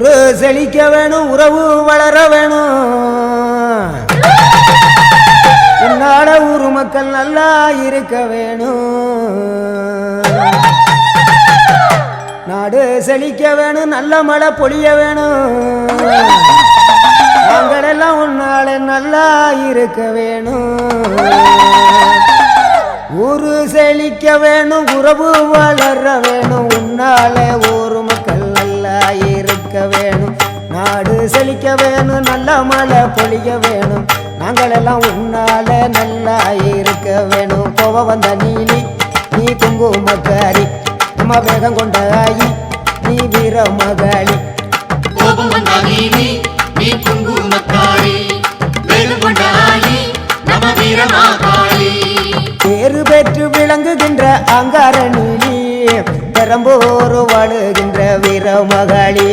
ஊரு செழிக்க வேணும், உறவு வளர வேணும். உன்னால ஊரு மக்கள் நல்லா இருக்க வேணும். நாடு செழிக்க வேணும், நல்ல மழை பொழிய வேணும். நாங்களெல்லாம் உன்னால நல்லா இருக்க வேணும். ஊரு செழிக்க வேணும், உறவு வளர வேணும். உன்னால ஊரு மக்கள் நல்லா இருக்க வேணும். நாடு செழிக்க வேணும், நல்ல மழை பொழிய வேணும். நாங்களெல்லாம் உன்னால நல்லா இருக்க வேணும். கோவ வந்த நீலி நீ குங்குமக்காரி, நம்ம வேகம் கொண்ட ஆயி நீ வீர மகாளி. கோபம் வந்த நீலி நீ குங்குமக்காரி, வேகம் கொண்ட ஆயி நம்ம வீர மகாளி. பேரு பெற்று விளங்குகின்ற அங்கார நீலி, பெரம்போரு வாழுகின்ற வீர மகாளி.